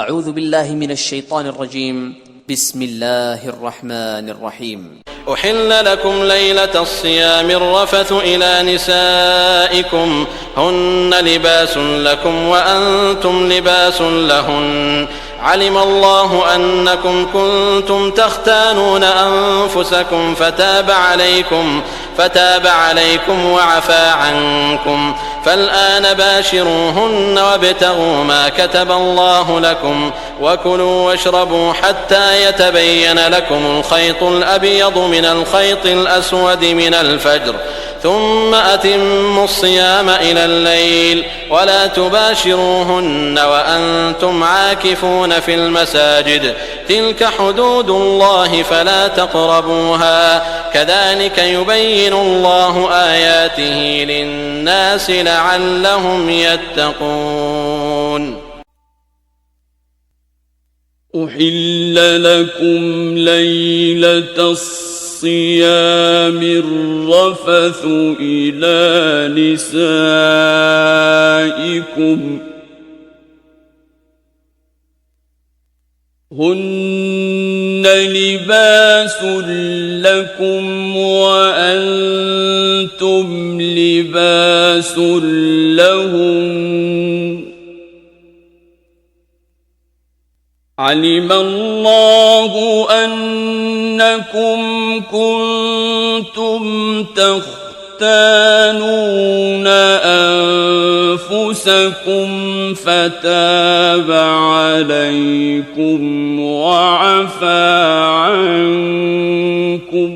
أعوذ بالله من الشيطان الرجيم. بسم الله الرحمن الرحيم. أحل لكم ليلة الصيام الرفث إلى نسائكم هن لباس لكم وأنتم لباس لهن علم الله أنكم كنتم تختانون أنفسكم فتاب عليكم وعفى عنكم فالآن باشروهن وابتغوا ما كتب الله لكم وكلوا واشربوا حتى يتبين لكم الخيط الأبيض من الخيط الأسود من الفجر ثم أتموا الصيام إلى الليل ولا تباشروهن وأنتم عاكفون في المساجد تلك حدود الله فلا تقربوها كذلك يبين الله آياته للناس لعلهم يتقون. أحل لكم ليلة الصيام الرفث إلى نسائكم هن لباس لكم وأنتم لباس لهن علم الله أنكم كنتم تختانون أنفسكم فتاب عليكم وعفى عنكم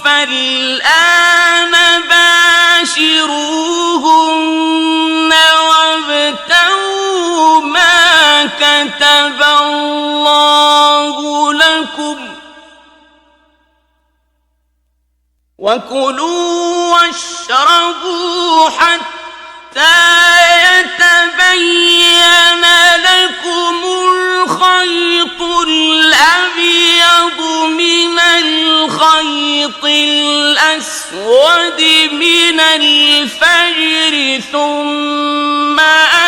فالآن باشروهن وابتغوا ما كتب الله لكم وكلوا واشربوا حتى يتبين لكم الخيط الأبيض من الخيط الأسود من الفجر ثم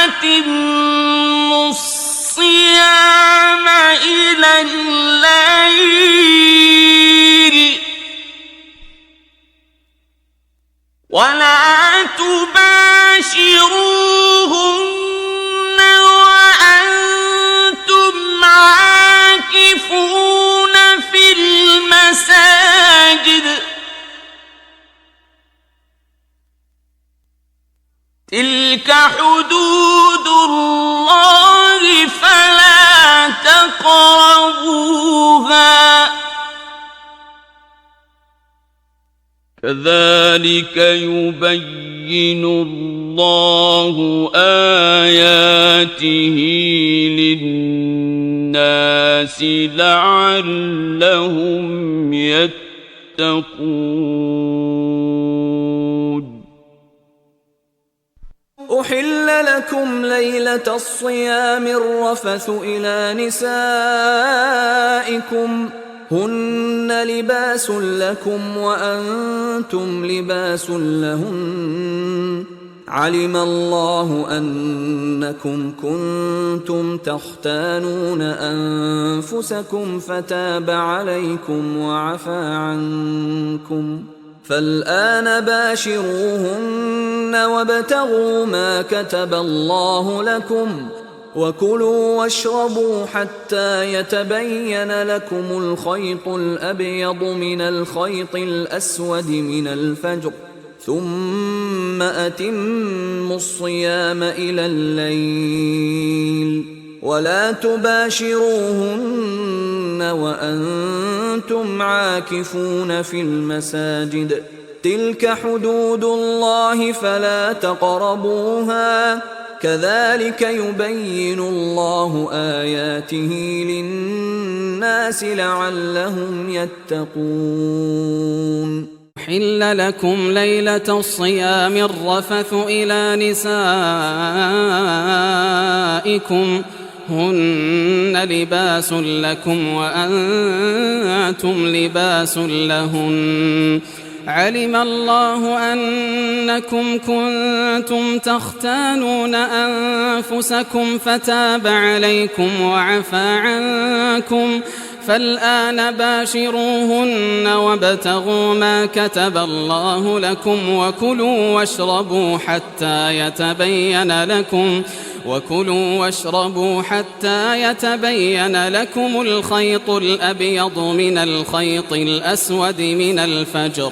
أتموا الصيام إلى الليل ولا تباشروهن وأنتم عاكفون في المساجد تلك حدود الله فلا تقربوها كذلك يبين الله آياته للناس لعلهم يتقون. أحل لكم ليلة الصيام الرفث إلى نسائكم هن لباس لكم وأنتم لباس لهن علم الله أنكم كنتم تختانون أنفسكم فتاب عليكم وعفى عنكم فالآن باشروهن وابتغوا ما كتب الله لكم وكلوا واشربوا حتى يتبين لكم الخيط الأبيض من الخيط الأسود من الفجر ثم أتموا الصيام إلى الليل ولا تباشروهن وأنتم عاكفون في المساجد تلك حدود الله فلا تقربوها كذلك يبين الله آياته للناس لعلهم يتقون. أحل لكم ليلة الصيام الرفث إلى نسائكم هن لباس لكم وأنتم لباس لهن علم الله أنكم كنتم تختانون أنفسكم فتاب عليكم وعفى عنكم فالآن باشروهن وابتغوا ما كتب الله لكم وكلوا واشربوا حتى يتبين لكم الخيط الأبيض من الخيط الأسود من الفجر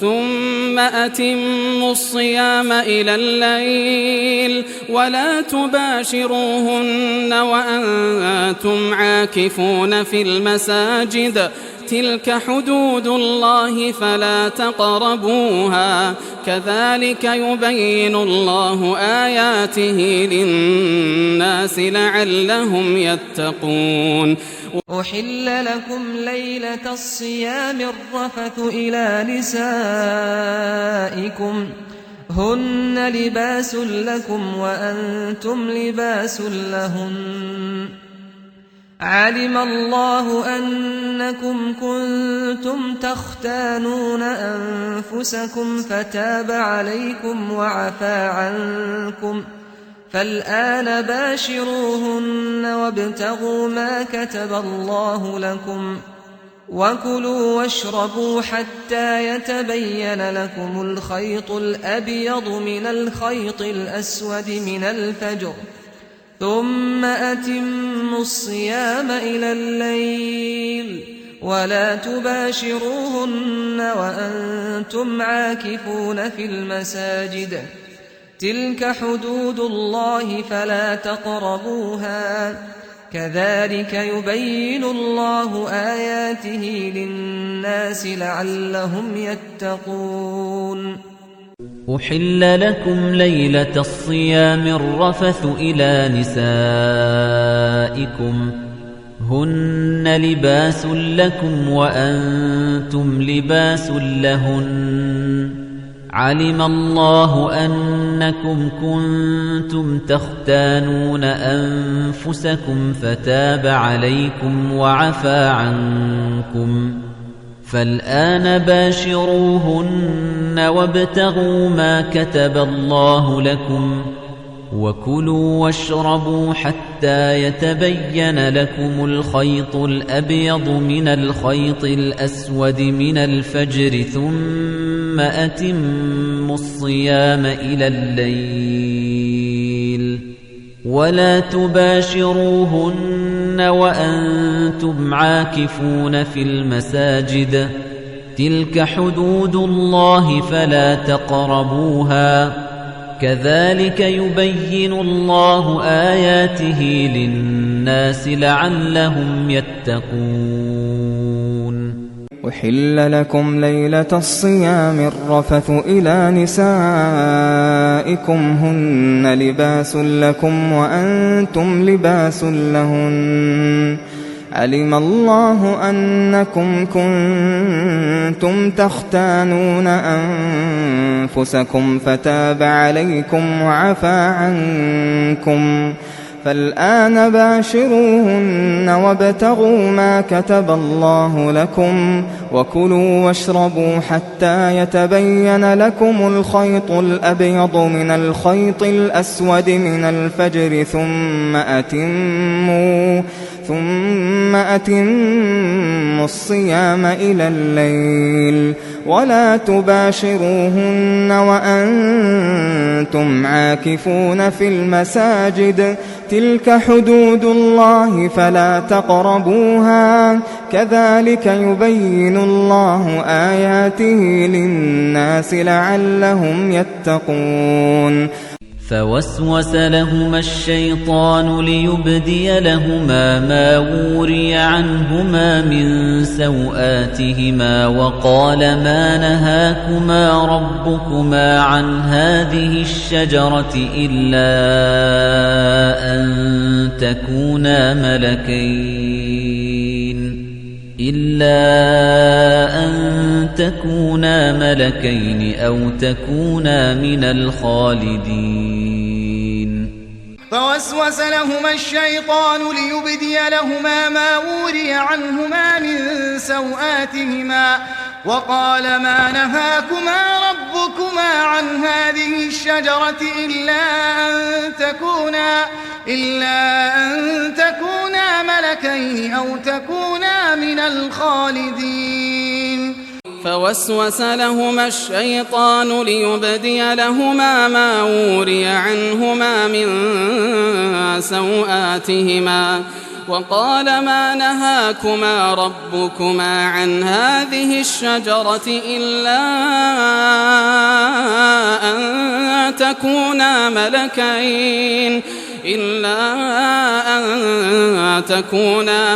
ثم أتموا الصيام إلى الليل ولا تباشروهن وأنتم عاكفون في المساجد تلك حدود الله فلا تقربوها كذلك يبين الله آياته للناس لعلهم يتقون. أحل لكم ليلة الصيام الرفث إلى نسائكم هن لباس لكم وأنتم لباس لهن علم الله أنكم كنتم تختانون أنفسكم فتاب عليكم وعفى عنكم فالآن باشروهن وابتغوا ما كتب الله لكم وكلوا واشربوا حتى يتبين لكم الخيط الأبيض من الخيط الأسود من الفجر ثم أتموا الصيام إلى الليل ولا تباشروهن وأنتم عاكفون في المساجد تلك حدود الله فلا تقربوها كذلك يبين الله آياته للناس لعلهم يتقون. أحل لكم ليلة الصيام الرفث إلى نسائكم هن لباس لكم وأنتم لباس لهن علم الله أنكم كنتم تختانون أنفسكم فتاب عليكم وعفى عنكم فالآن باشروهن وابتغوا ما كتب الله لكم وكلوا واشربوا حتى يتبين لكم الخيط الأبيض من الخيط الأسود من الفجر ثم أتموا الصيام إلى الليل ولا تباشروهن وأنتم عاكفون في المساجد تلك حدود الله فلا تقربوها كذلك يبين الله آياته للناس لعلهم يتقون. أحل لكم ليلة الصيام الرفث إلى نسائكم هن لباس لكم وأنتم لباس لهن علم الله أنكم كنتم تختانون أنفسكم فتاب عليكم وعفى عنكم فالآن باشروهن وابتغوا ما كتب الله لكم وكلوا واشربوا حتى يتبين لكم الخيط الأبيض من الخيط الأسود من الفجر ثم أتموا الصيام إلى الليل ولا تباشروهن وأنتم عاكفون في المساجد تلك حدود الله فلا تقربوها كذلك يبين الله آياته للناس لعلهم يتقون. فوسوس لهما الشيطان ليبدي لهما ما وري عنهما من سوآتهما وقال ما نهاكما ربكما عن هذه الشجرة إلا أن تكونا ملكين أو تكونا من الخالدين. فوسوس لهما الشيطان ليبدي لهما ما وري عنهما من سوآتهما وقال ما نهاكما ربكما عن هذه الشجرة إلا أن تكونا ملكين أو تكونا من الخالدين فوسوس لهما الشيطان ليبدي لهما ما وري عنهما من سوآتهما وقال ما نهاكما ربكما عن هذه الشجرة إلا أن تكونا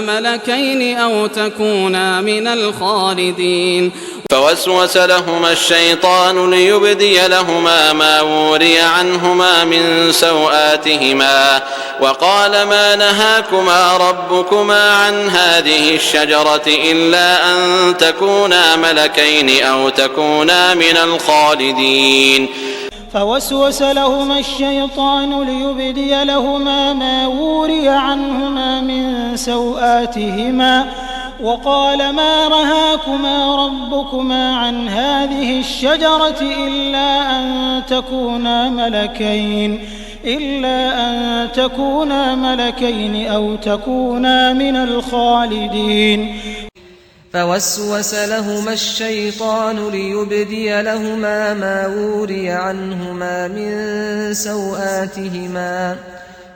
ملكين أو تكونا من الخالدين فوسوس لهما الشيطان ليبدي لهما ما وري عنهما من سوآتهما وقال ما نهاكما ربكما عن هذه الشجرة إلا أن تكونا ملكين أو تكونا من الخالدين فوسوس لهما الشيطان ليبدي لهما ما وري عنهما من سوآتهما وقال ما نهاكما ربكما عن هذه الشجرة إلا أن تكونا ملكين أو تكونا من الخالدين فوسوس لهما الشيطان ليبدي لهما ما وري عنهما من سوآتهما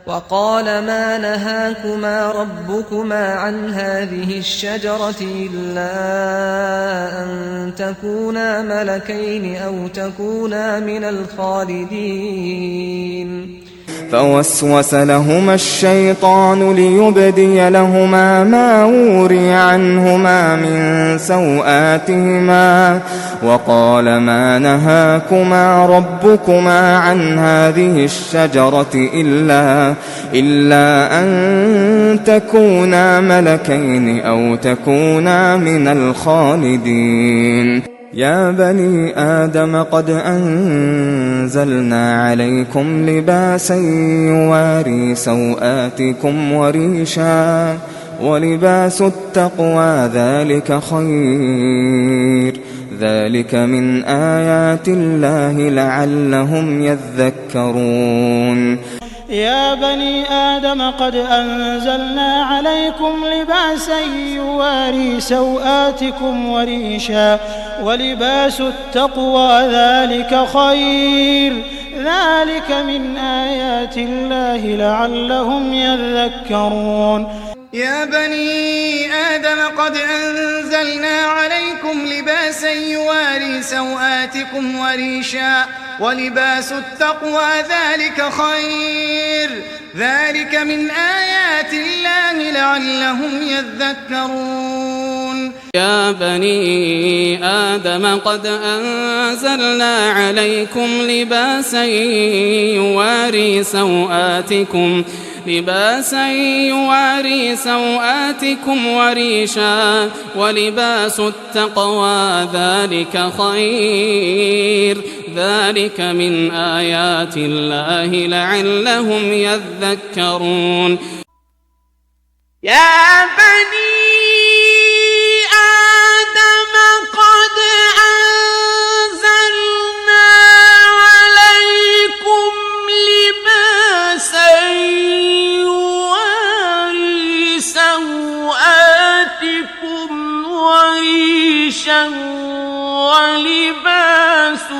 وقال ما نهاكما ربكما عن هذه الشجرة إلا أن تكونا ملكين أو تكونا من الخالدين فوسوس لهما الشيطان ليبدي لهما ما وري عنهما من سوآتهما وقال ما نهاكما ربكما عن هذه الشجرة إلا أن تكونا ملكين أو تكونا من الخالدين يا بني آدم قد أنزلنا عليكم لباسا يواري سوآتكم وريشا ولباس التقوى ذلك خير ذلك من آيات الله لعلهم يذكرون يا بني آدم قد أنزلنا عليكم لباسا يواري سوآتكم وريشا ولباس التقوى ذلك خير ذلك من آيات الله لعلهم يذكرون يا بني آدم قد أنزلنا عليكم لباسا يواري سوآتكم وريشا ولباس التقوى ذلك خير ذلك من آيات الله لعلهم يذكرون يا بني آدم قد أنزلنا عليكم لباسا يواري سوآتكم وريشا ولباس التقوى ذلك خير ذلك من آيات الله لعلهم يذكرون يا بني آدم قد أنزلنا عليكم لباسا يواري سوآتكم وريشا ولباس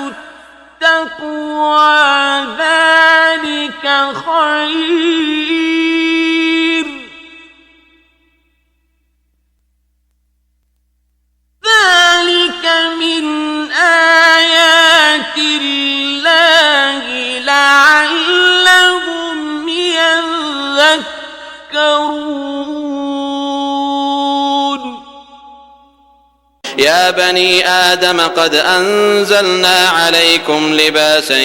التقوى ذلك خير ذلك من آيات الله لعلهم يذكرون يا بني آدم قد أنزلنا عليكم لباسا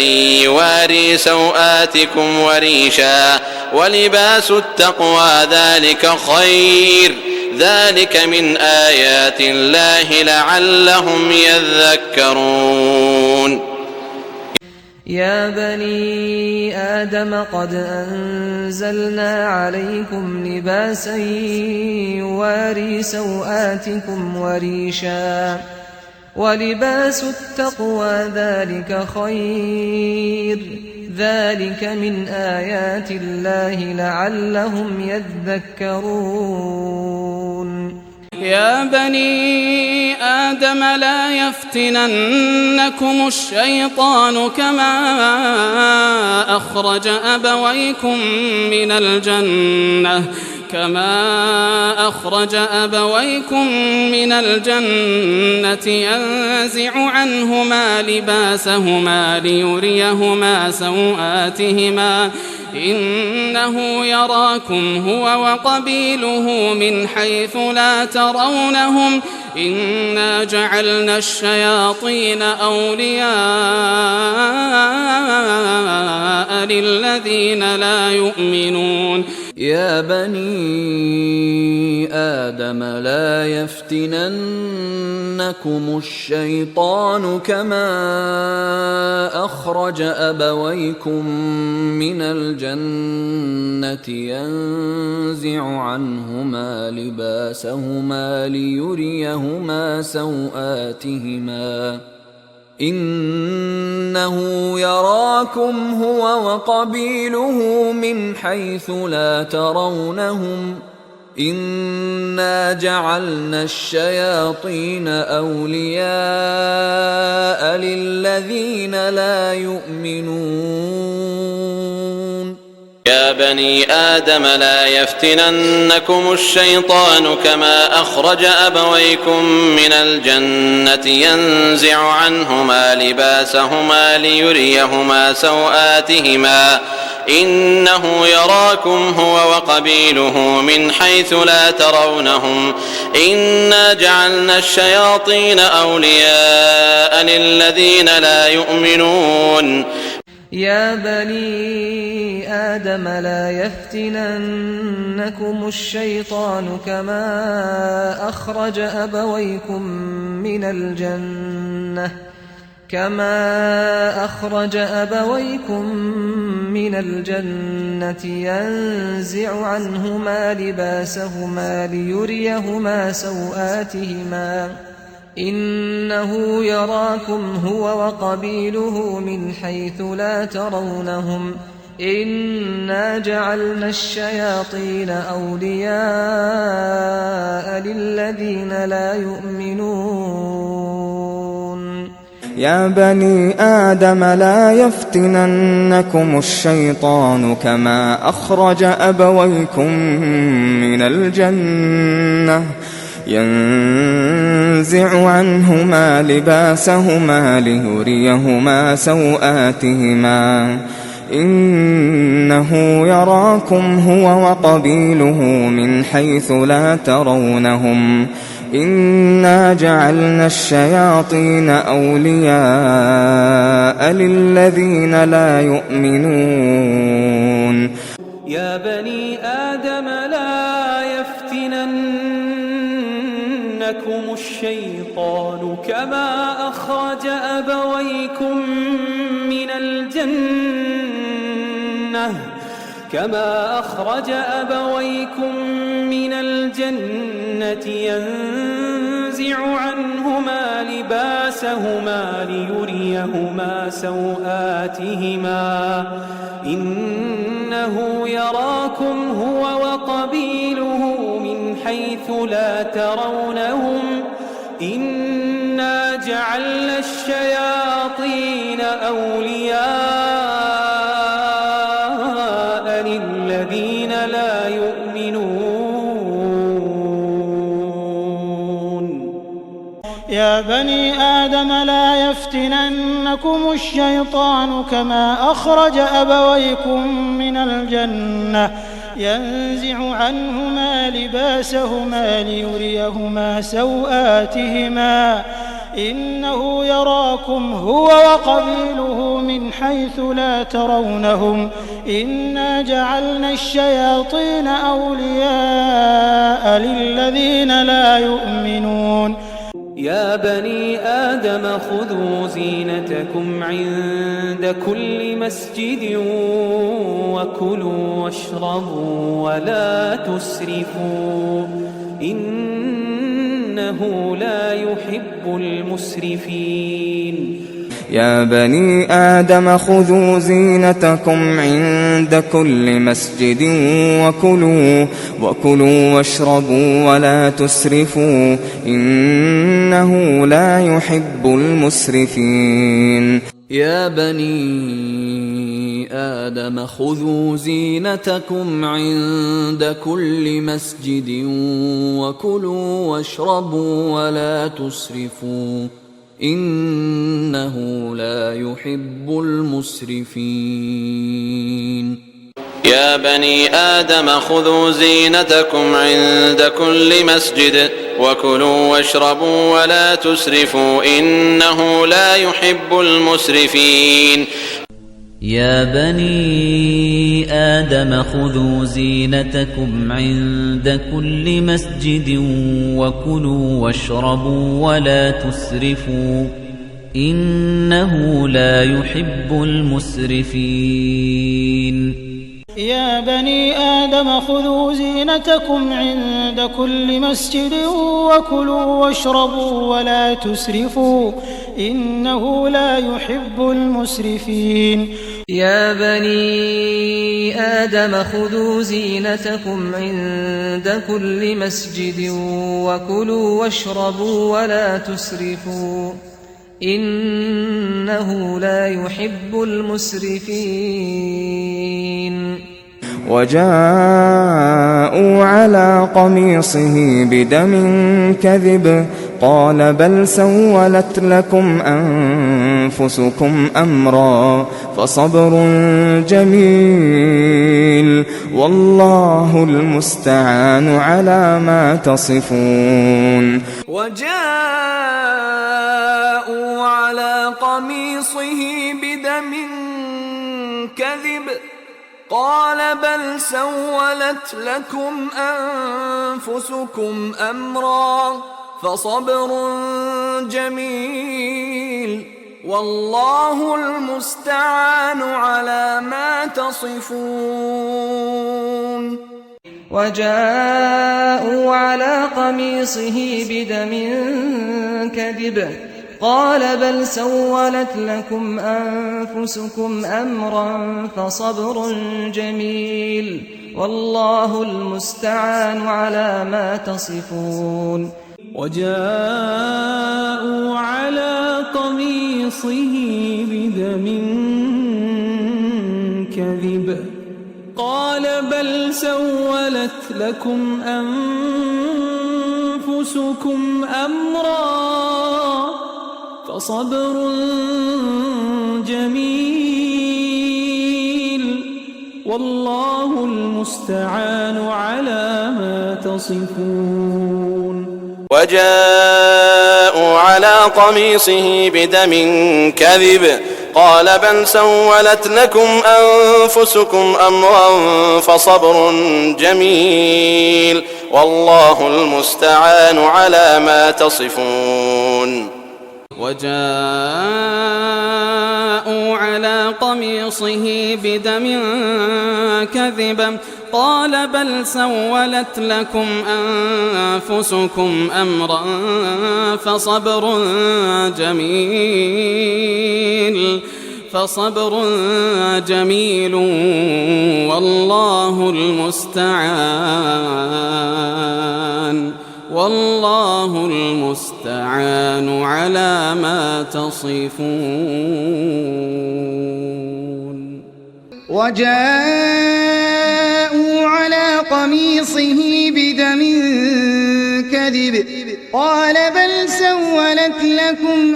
يواري سوآتكم وريشا ولباس التقوى ذلك خير ذلك من آيات الله لعلهم يذكرون يا بني آدم قد أنزلنا عليكم لباسا يواري سوآتكم وريشا ولباس التقوى ذلك خير ذلك من آيات الله لعلهم يذكرون يا بني آدم لا يفتننكم الشيطان كما أخرج أبويكم من الجنة ينزع عنهما لباسهما ليريهما سوآتهما إنه يراكم هو وقبيله من حيث لا ترونهم إنا جعلنا الشياطين أولياء للذين لا يؤمنون يا بني آدم لا يفتننكم الشيطان كما أخرج أبويكم من الجنة ينزع عنهما لباسهما ليريهما سوآتهما إنه يراكم هو وقبيله من حيث لا ترونهم إنا جعلنا الشياطين أولياء للذين لا يؤمنون يا بني آدم لا يفتننكم الشيطان كما أخرج أبويكم من الجنة ينزع عنهما لباسهما ليريهما سوآتهما إنه يراكم هو وقبيله من حيث لا ترونهم إنا جعلنا الشياطين أولياء للذين لا يؤمنون يا بني آدم لا يفتننكم الشيطان كما أخرج أبويكم من الجنة ينزع عنهما لباسهما ليريهما سوآتهما إنه يراكم هو وقبيله من حيث لا ترونهم إنا جعلنا الشياطين أولياء للذين لا يؤمنون يا بني آدم لا يفتننكم الشيطان كما أخرج أبويكم من الجنة ينزع عنهما لباسهما ليريهما سوآتهما إنه يراكم هو وقبيله من حيث لا ترونهم إنا جعلنا الشياطين أولياء للذين لا يؤمنون يا بني آدم لا يفتننكم الشيطان كما أخرج أبويكم من الجنة ينزع عنهما لباسهما ليريهما سوآتهما إنه يراكم هو وقبيله من حيث لا ترونهم إنا جعلنا الشياطين أولياء للذين لا يؤمنون يا بني آدم لا يفتننكم الشيطان كما أخرج أبويكم من الجنة ينزع عنهما لباسهما ليريهما سوآتهما إنه يراكم هو وقبيله من حيث لا ترونهم إنا جعلنا الشياطين أولياء للذين لا يؤمنون يا بني آدم خذوا زينتكم عند كل مسجد وكلوا واشربوا ولا تسرفوا إنه لا يحب المسرفين يا بني آدم خذوا زينتكم عند كل مسجد وكلوا واشربوا ولا تسرفوا إنه لا يحب المسرفين يا بني آدم خذوا زينتكم عند كل مسجد وكلوا واشربوا ولا تسرفوا إنه لا يحب المسرفين يا بني آدم خذوا زينتكم عند كل مسجد وكلوا واشربوا ولا تسرفوا إنه لا يحب المسرفين يا بني آدم خذوا زينتكم عند كل مسجد وكلوا واشربوا ولا تسرفوا إنه لا يحب المسرفين يا بني آدم خذوا زينتكم عند كل مسجد وكلوا واشربوا ولا تسرفوا إنه لا يحب المسرفين يا بني آدم خذوا زينتكم عند كل مسجد وكلوا واشربوا ولا تسرفوا إنه لا يحب المسرفين وجاءوا على قميصه بدم كذب قال بل سولت لكم أنفسكم أمرا فصبر جميل والله المستعان على ما تصفون وجاءوا على قميصه بدم كذب قال بل سولت لكم أنفسكم أمرا فصبر جميل والله المستعان على ما تصفون وجاءوا على قميصه بدم كذب قال بل سولت لكم أنفسكم أمرا فصبر جميل والله المستعان على ما تصفون وجاءوا على قميصه بدم كذب قال بل سولت لكم أنفسكم أمرا فصبر جميل والله المستعان على ما تصفون وجاءوا على قميصه بدم كذب قال بل سولت لكم أنفسكم أمرا فصبر جميل والله المستعان على ما تصفون وجاءوا على قميصه بدم كذب قال بل سولت لكم أنفسكم أمرا فصبر جميل والله المستعان على ما تصفون وجاءوا على قميصه بدم كذب قال بل سولت لكم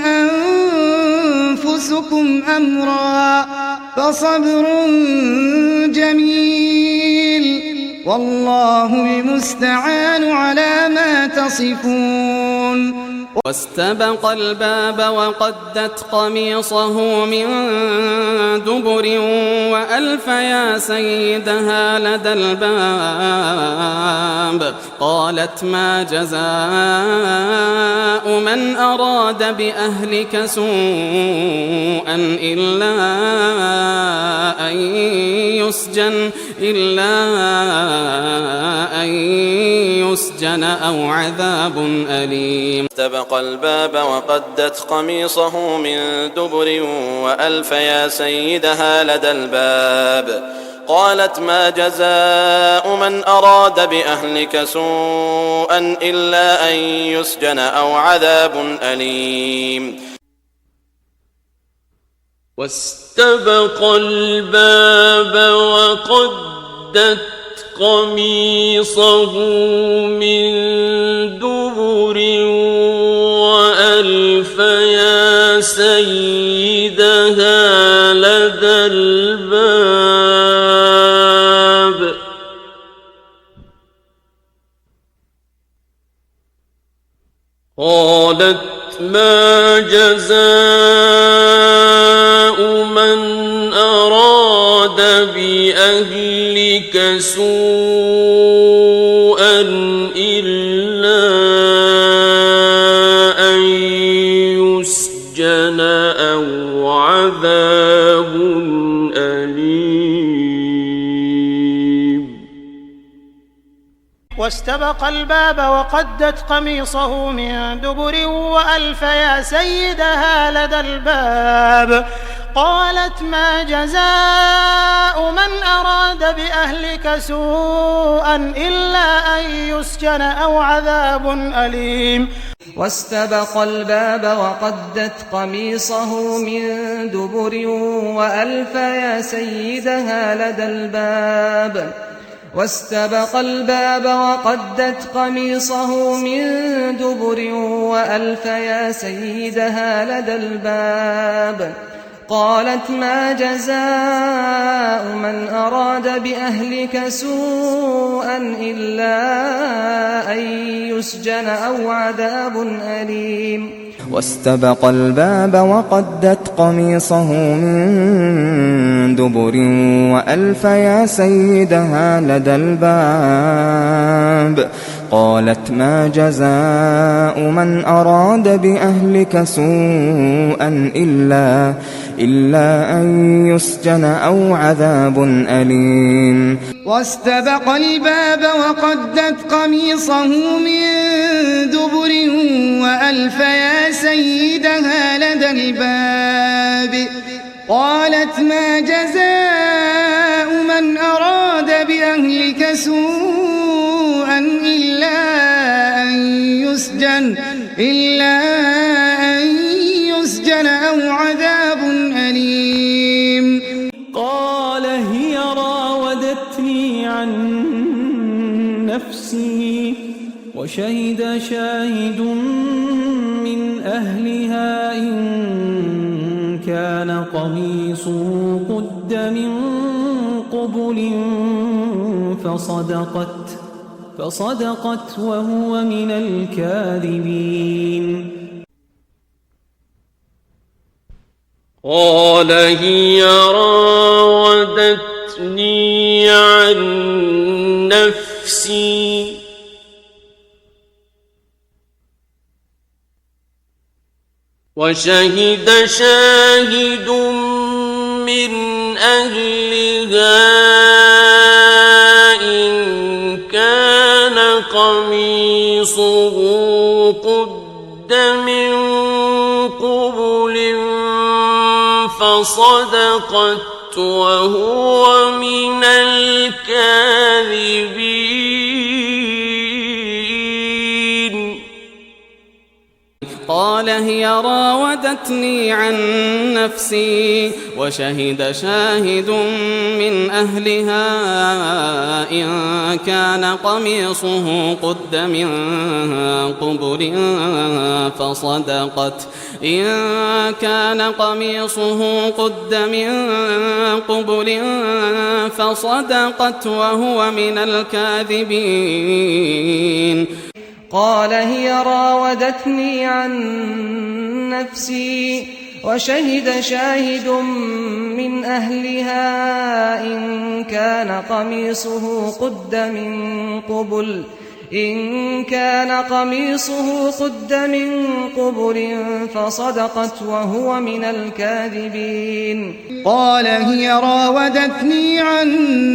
أنفسكم أمرا فصبر جميل والله المستعان على ما تصفون واستبق الباب وقدت قميصه من دبر وألف يا سيدها لدى الباب قالت ما جزاء من أراد بأهلك سوءا إلا أن يسجن أو عذاب أليم. استبق الباب وقدت قميصه من دبر وألف يا سيدها لدى الباب قالت ما جزاء من أراد بأهلك سوءا إلا أن يسجن أو عذاب أليم. واستبق الباب وقدت قميصه من دبر وألف يا سيدها لدى الباب قالت ما جزاء من أراد بأهلك سوءا إلا أن يسجن أو عذاب أليم. واستبق الباب وقدت قميصه من دبر وألف يا سيدها لدى الباب قالت ما جزاء من أراد بأهلك سوءا إلا أن يسجن أو عذاب أليم. واستبق الباب وقدت قميصه من دبر وألف يا سيدها لدى الباب واستبق الباب وقدت قميصه من دبر وألف يا سيدها لدى الباب قالت ما جزاء من أراد بأهلك سوءا إلا أن يسجن أو عذاب أليم. واستبق الباب وقدت قميصه من دبر وألف يا سيدها لدى الباب قالت ما جزاء من أراد بأهلك سوءا إلا أن يسجن أو عذاب أليم. واستبق الباب وقدت قميصه من دبر وألف يا سيدها لدى الباب قالت ما جزاء من أراد بأهلك سوءا إلا أن يسجن أو عذاب أليم. قال هي راودتني عن نفسي وشهد شاهد من أهلها إن كان قميصه قد من قبل فصدقت وهو من الكاذبين. قال هي راودتني عن نفسي وشهد شاهد من أهلها إن كان قميصه قد من قبل فصدقت وهو من الكاذبين. قال هي راودتني عن نفسي وشهد شاهد من أهلها إن كان قميصه قد من قبل فصدقت وهو من الكاذبين. قال هي راودتني عن نفسي وشهد شاهد من أهلها إن كان قميصه قد من قبل فصدقت وهو من الكاذبين قال هي راودتني عن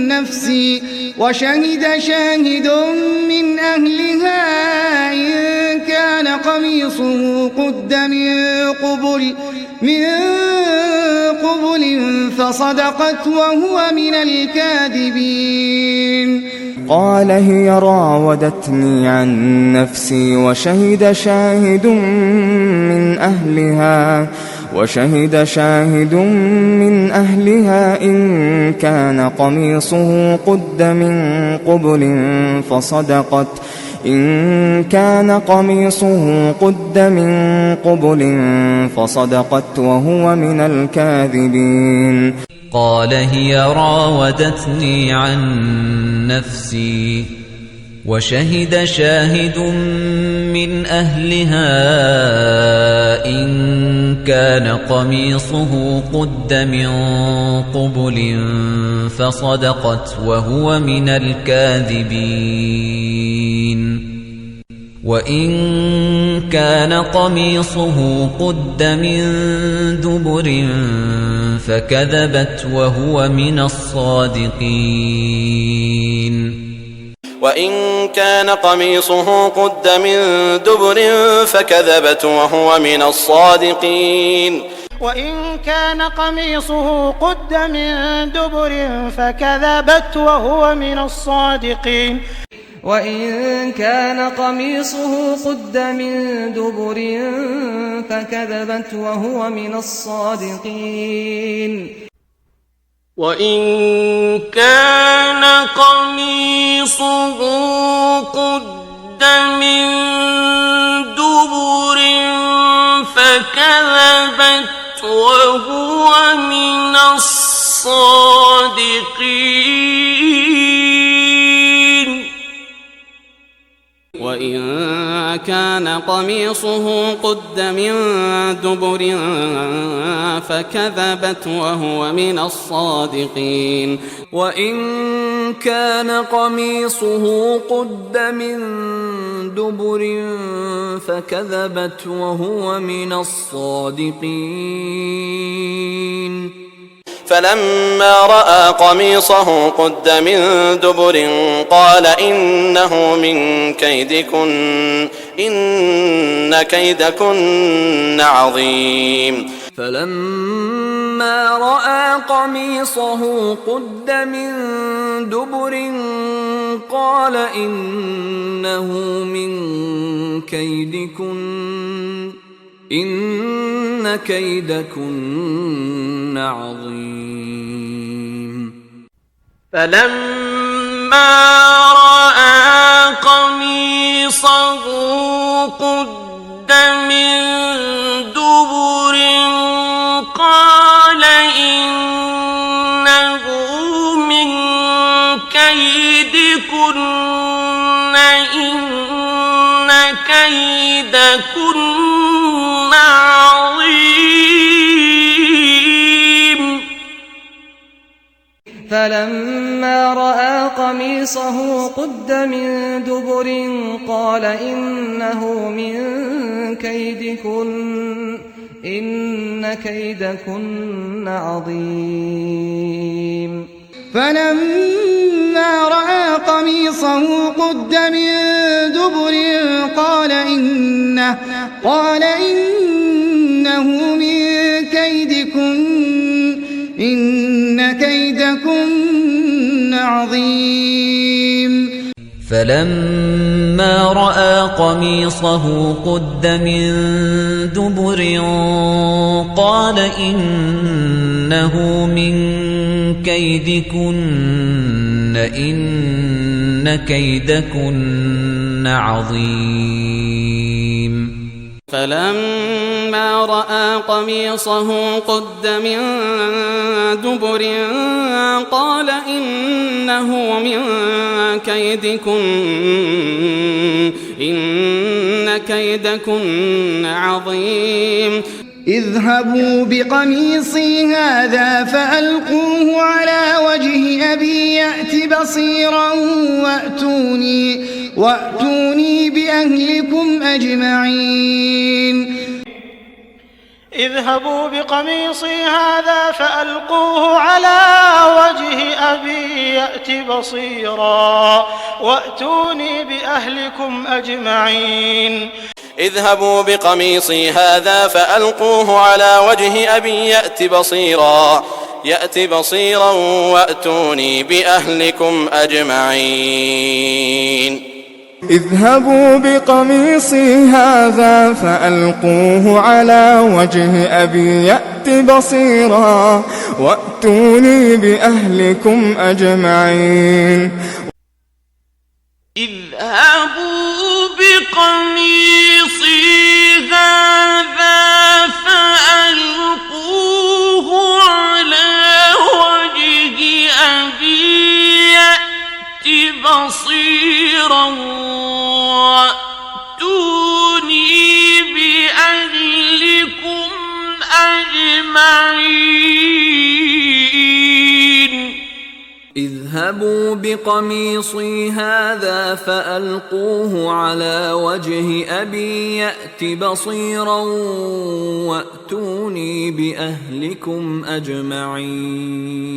نفسي وشهد شاهد من أهلها إن كان قميصه قد من قبل فصدقت وهو من الكاذبين قال هي راودتني عن نفسي وشهد شاهد من أهلها إن كان قميصه قد من قبل فصدقت وهو من الكاذبين قال هي راودتني عن نفسي وشهد شاهد من أهلها إن كان قميصه قد من قبل فصدقت وهو من الكاذبين وإن كان قميصه قد من دبر فكذبت وهو من الصادقين وإن كان قميصه قد من دبر فكذبت وهو من الصادقين وإن كان قميصه قد من دبر فكذبت وهو من الصادقين وإن كان قميصه قد من دبر فكذبت وهو من الصادقين وإن كان قميصه قد من دبر فكذبت وهو من الصادقين وإن كان قميصه قد من دبر فكذبت وهو من الصادقين وإن كان قميصه قد من دبر فكذبت وهو من الصادقين فلما رأى قميصه قد من دبر قال إنه من كيدكن إن كيدكن عظيم فلما رأى قميصه قد من دبر قال إنه من كيدكن إن كيدكن عظيم فلما رأى قميصه قد من دبر قال إنه من كيدكن إن كيدكن عظيم فلما رأى قميصه قد من دبر قال إنه من كيدكن إن كيدكن عظيم فلما رأى قميصه قد من دبر قال إنه من كيدكن إن كيدكن عظيم فلما رأى قميصه قد من دبر قال إنه من كيدكن إن كيدكن عظيم فلما رأى قميصه قد من دبر قال إنه من كيدكن إن كيدكن عظيم اذهبوا بقميصي هذا فألقوه على وجه أبي يأت بصيرا وأتوني بأهلكم أجمعين اذهبوا بقميصي هذا فألقوه على وجه أبي يأت بصيرا وأتوني بأهلكم أجمعين اذهبوا بقميصي هذا فألقوه على وجه أبي يأت بصيرا وأتوني بأهلكم أجمعين اذهبوا بقميصي هذا فألقوه على وجه أبي يأت بصيرا وأتوني بأهلكم أجمعين اذهبوا بقميصي هذا فألقوه على وجه أبي يأت بصيرا وأتوني بأهلكم أجمعين اذهبوا بقميصي هذا فألقوه على وجه أبي يأت بصيرا وأتوني بأهلكم أجمعين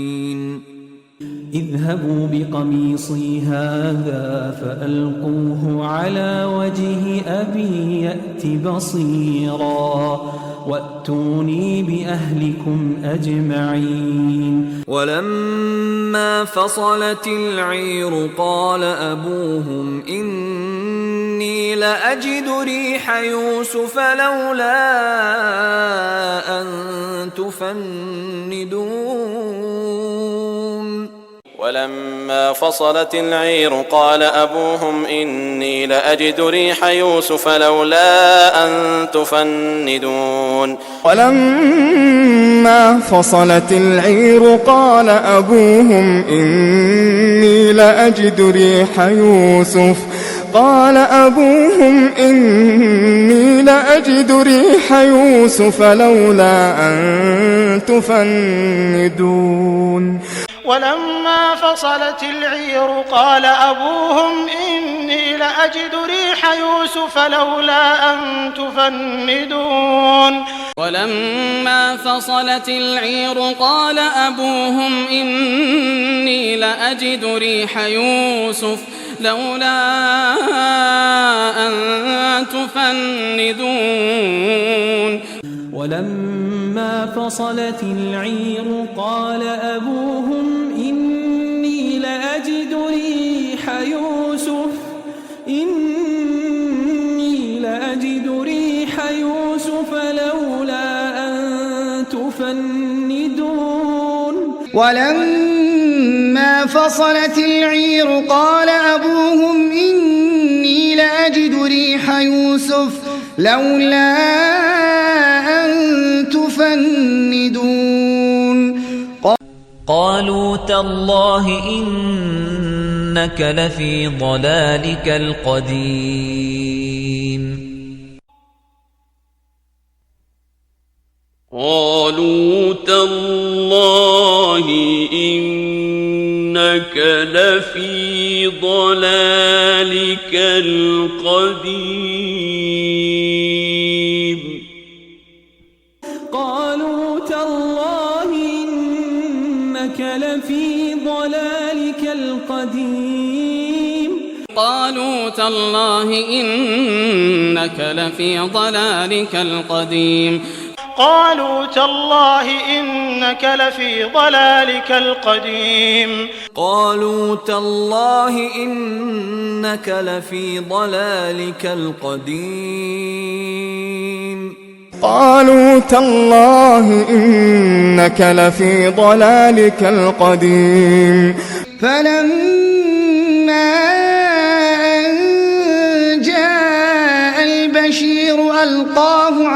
اذهبوا بقميصي هذا فألقوه على وجه أبي يأت بصيرا وأتوني بأهلكم أجمعين ولما فصلت العير قال أبوهم إني لأجد ريح يوسف لولا أن تفندون ولما فصلت العير قال أبوهم إني لأجد ريح يوسف لولا أن تفندون ولما فصلت العير قال أبوهم إني لأجد ريح يوسف لولا أن تفندون ولما فصلت العير قال أبوهم إني لأجد ريح يوسف لولا أن تفندون ولما فصلت العير قال أبوهم إني لأجد ريح يوسف لولا أن تفندون ولما فصلت العير قال أبوهم إني لأجد ريح يوسف لولا أن تفندون ولما فصلت العير قال أبوهم إني لأجد ريح يوسف لولا أن تفندون قالوا تالله إنك لفي ضلالك القديم قالوا تالله إنك لفي ضلالك القديم قالوا تالله إنك لفي ضلالك القديم قالوا تالله إنك لفي ضلالك القديم قالوا تالله إنك لفي ضلالك القديم قالوا تالله إنك لفي ضلالك القديم قالوا تالله إنك لفي ضلالك القديم فلما أن جاء البشير ألقاه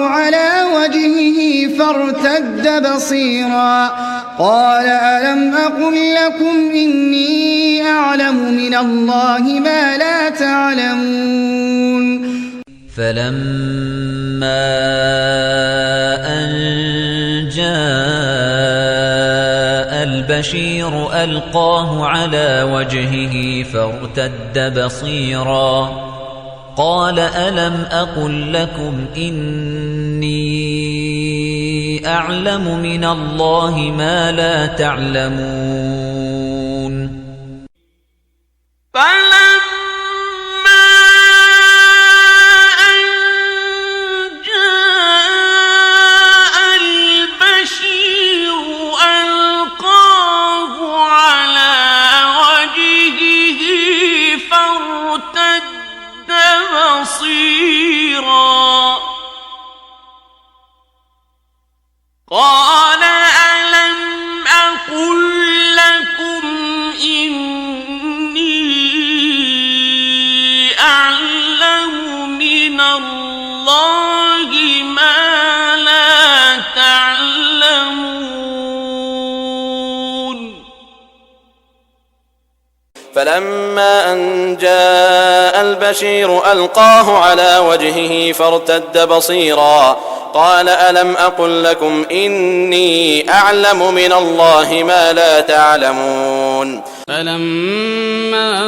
على وجهه فارتد بصيرا قال ألم أقل لكم إني أعلم من الله ما لا تعلمون فلما أن جاء البشير ألقاه على وجهه فارتد بصيرا قال ألم أقل لكم إني أعلم من الله ما لا تعلمون قال ألم أقل لكم إني أعلم من الله ما لا تعلمون فلما أن جاء البشير ألقاه على وجهه فارتد بصيرا قال ألم أقل لكم إني أعلم من الله ما لا تعلمون فلما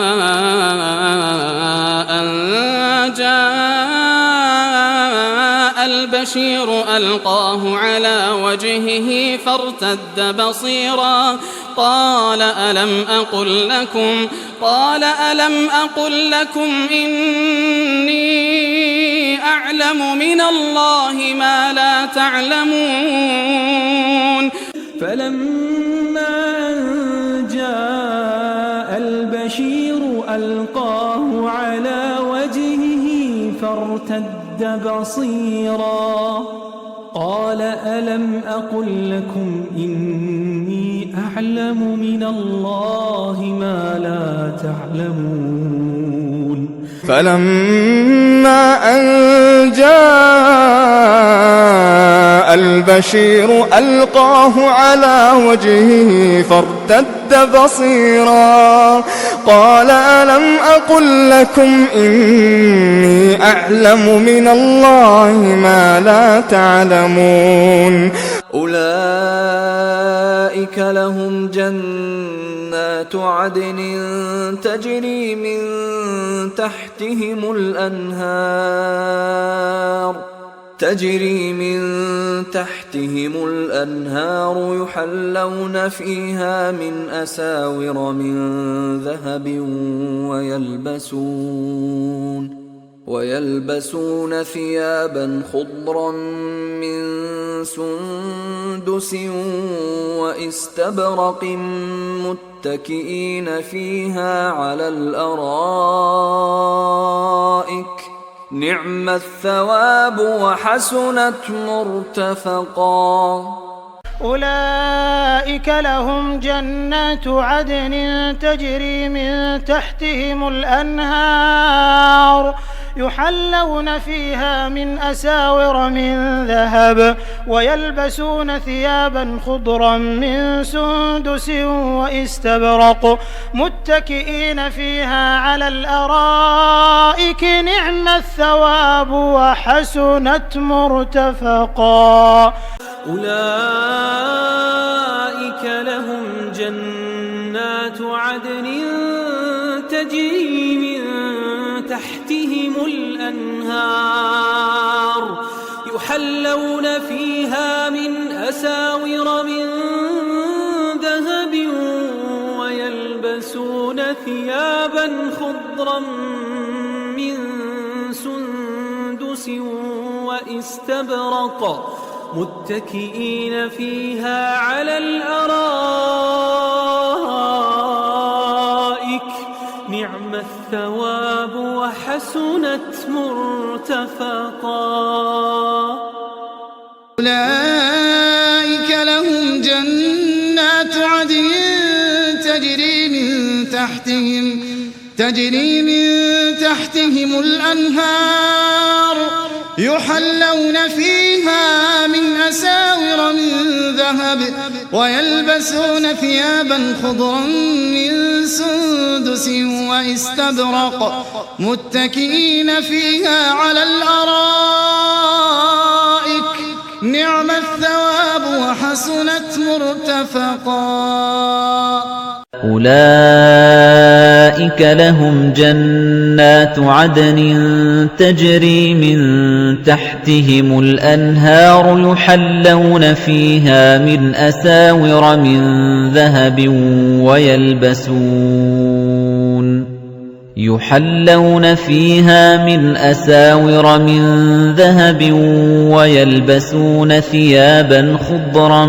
أن جاء البشير ألقاه على وجهه فارتد بصيرا قال ألم أقل لكم إني أعلم من الله ما لا تعلمون فلما أن جاء البشير ألقاه على وجهه فارتد بصيرا قال ألم أقل لكم إني أعلم من الله ما لا تعلمون فلما أن جاء البشير ألقاه على وجهه فارتد بصيرا قال ألم أقل لكم إني أعلم من الله ما لا تعلمون أولئك لهم جنات عدن تجري من تحتهم الأنهار يحلون فيها من أساور من ذهب ويلبسون ثيابا خضرا من سندس واستبرق متكئين فيها على الأرائك نعم الثواب وحسنت مرتفقا أولئك لهم جنات عدن تجري من تحتهم الأنهار يحلون فيها من أساور من ذهب ويلبسون ثيابا خضرا من سندس واستبرق متكئين فيها على الأرائك نعم الثواب وحسنت مرتفقا أولئك لهم جنات عدن تجري من تحتهم الأنهار يحلون فيها من أساور من ذهب ويلبسون ثيابا خضرا من سندس واستبرق متكئين فيها على الأرائك نعم الثواب وحسنت مرتفقا أولئك لهم جنات عدن تجري من تحتهم الأنهار يحلون فيها من أساور من ذهب ويلبسون ثيابا خضرا من سندس واستبرق متكئين فيها على الأرائك نعم الثواب وحسنت مرتفقا. أولئك لهم جنات عدن تجري من تحتهم الأنهار يحلون فيها من أساور من ذهب ويلبسون ثيابا خضرا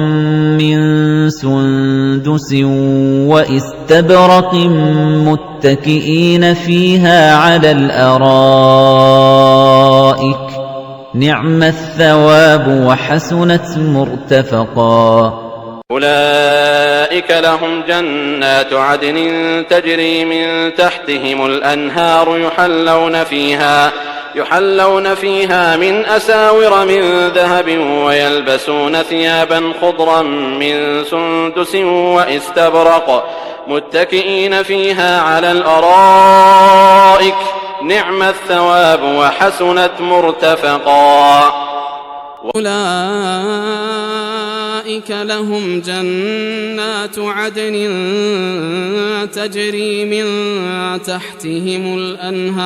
من سندس واستبرق متكئين فيها على الأرائك نعم الثواب وحسنت مرتفقا. أولئك لهم جنات عدن تجري من تحتهم الأنهار يحلون فيها من أساور من ذهب ويلبسون ثيابا خضرا من سندس واستبرق متكئين فيها على الأرائك نعم الثواب وحسنت مرتفقا. أولئك لهم جنات عدن تجري من تحتهم الأنهار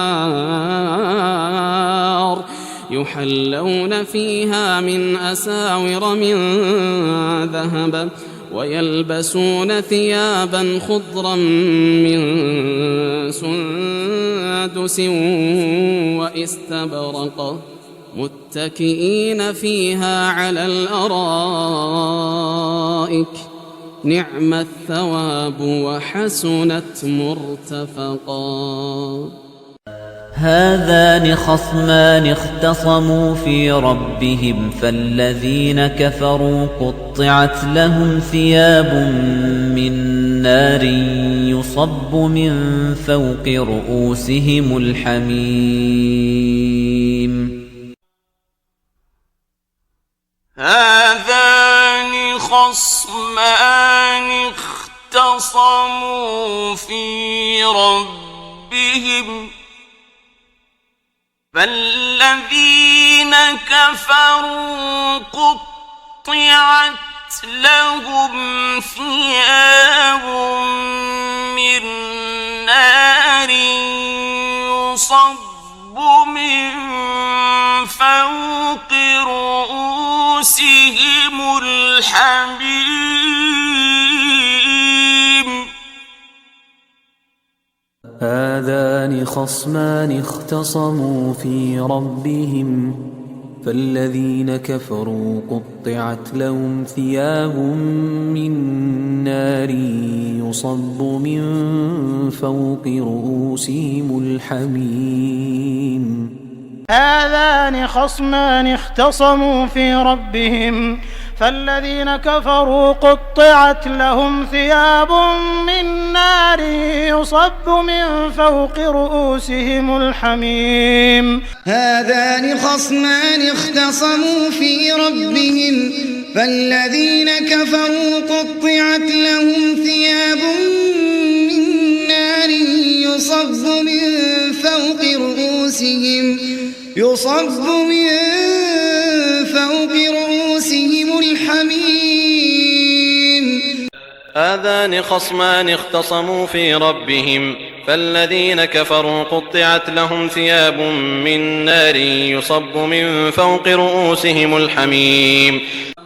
يحلون فيها من أساور من ذهب ويلبسون ثيابا خضرا من سندس واستبرق متكئين فيها على الأرائك نعم الثواب وحسنت مرتفقا. هذان خصمان اختصموا في ربهم فالذين كفروا قطعت لهم ثياب من نار يصب من فوق رؤوسهم الحميم. هذان خصمان اختصموا في ربهم فالذين كفروا قطعت لهم ثياب من نار يصب من فوق رؤوسهم الحميم. هذان خصمان اختصموا في ربهم فالذين كفروا قطعت لهم ثياب من نار يصب من فوق رؤوسهم الحميم. هذان خصمان اختصموا في ربهم فالذين كفروا قطعت لهم ثياب من نار يصب من فوق رؤوسهم الحميم. هذان خصمان اختصموا في ربهم فالذين كفروا قطعت لهم ثياب من نار يصب من فوق رؤوسهم الحميم. هذان خصمان اختصموا في ربهم فالذين كفروا قطعت لهم ثياب من نار يصب من فوق رؤوسهم الحميم.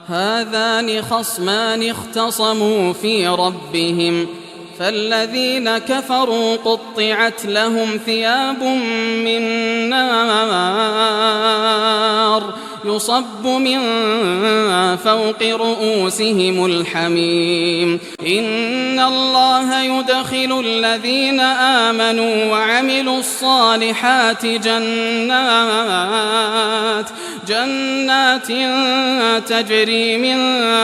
هذان خصمان اختصموا في ربهم فالذين كفروا قطعت لهم ثياب من نار يصب من فوق رؤوسهم الحميم. إن الله يدخل الذين آمنوا وعملوا الصالحات جنات تجري من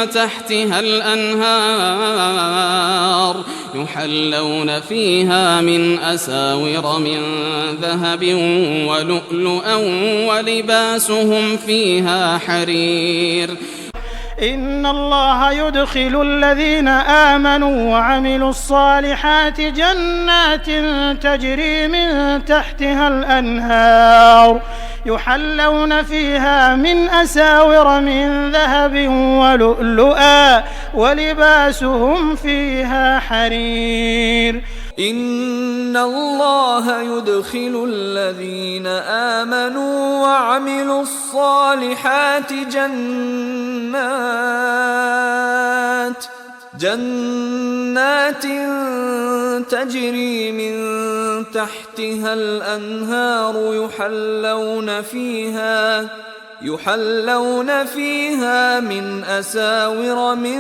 تحتها الأنهار يحلون فيها من أساور من ذهب ولؤلؤا ولباسهم فيها حرير إن الله يدخل الذين آمنوا وعملوا الصالحات جنات تجري من تحتها الأنهار يحلون فيها من أساور من ذهب ولؤلؤا ولباسهم فيها حرير إن الله يدخل الذين آمنوا وعملوا الصالحات جنات تجري من تحتها الأنهار يحلون فيها من أساور من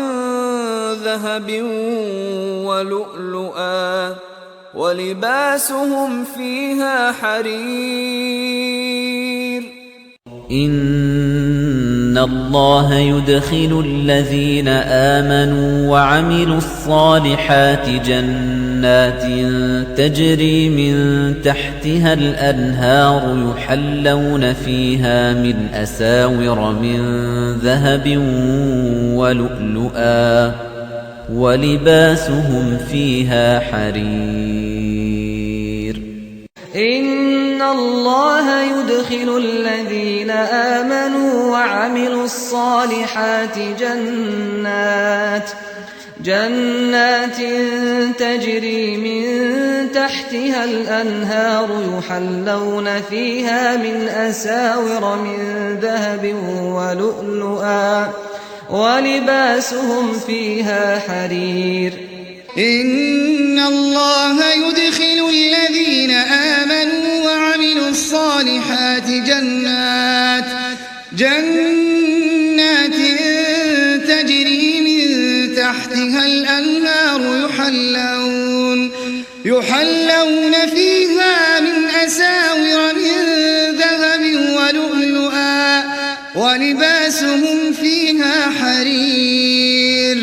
ذهب ولؤلؤا ولباسهم فيها حرير إن الله يدخل الذين آمنوا وعملوا الصالحات جنات تجري من تحتها الأنهار يحلون فيها من أساور من ذهب ولؤلؤا ولباسهم فيها حرير إن الله يدخل الذين آمنوا وعملوا الصالحات جنات تجري من تحتها الأنهار يحلون فيها من أساور من ذهب ولؤلؤا ولباسهم فيها حرير إن الله يدخل الذين آمنوا وعملوا الصالحات جنات تجري من تحتها الأنهار يحلون فيها من أساور من ذهب ولؤلؤا ولباسهم فيها حرير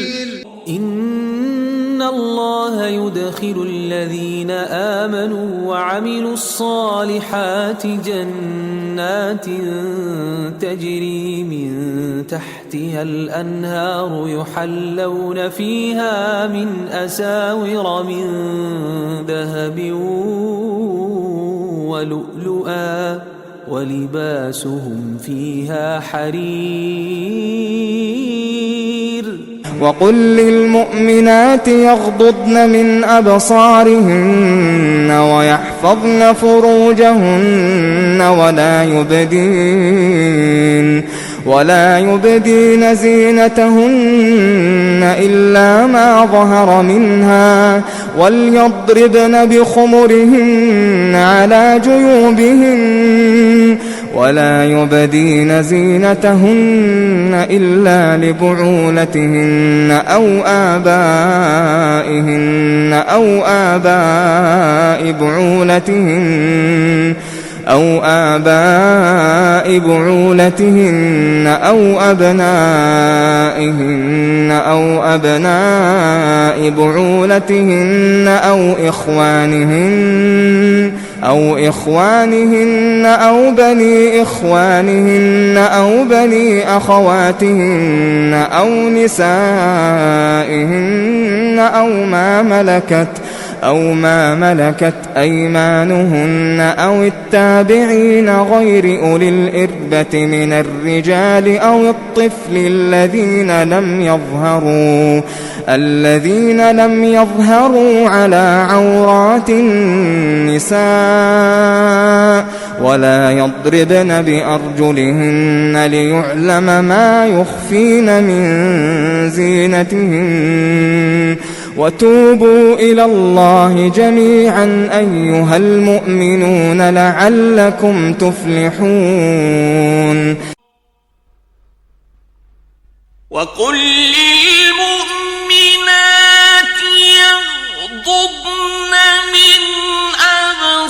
إن الله يدخل الذين آمنوا وعملوا الصالحات جنات تجري من تحتها الأنهار يحلون فيها من أساور من ذهب ولؤلؤا ولباسهم فيها حرير وقل للمؤمنات يغضضن من أبصارهن ويحفظن فروجهن ولا يبدين زينتهن إلا ما ظهر منها وليضربن بخمرهن على جيوبهن ولا يبدين زينتهن إلا لبعولتهن أو آباء بعولتهن أو أبنائهن أو أبناء بعولتهن أو إخوانهن أو بني إخوانهن أو بني أخواتهن أو نسائهن أو ما ملكت أيمانهن أو التابعين غير أولي الإربة من الرجال أو الطفل الذين لم يظهروا على عورات النساء ولا يضربن بأرجلهن ليعلم ما يخفين من زينتهن وتوبوا إلى الله جميعا أيها المؤمنون لعلكم تفلحون وقل للمؤمنات يغضضن من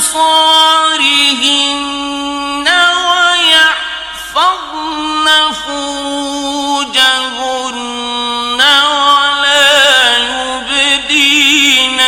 أبصارهن ويحفظن فروجهن ولا يبدين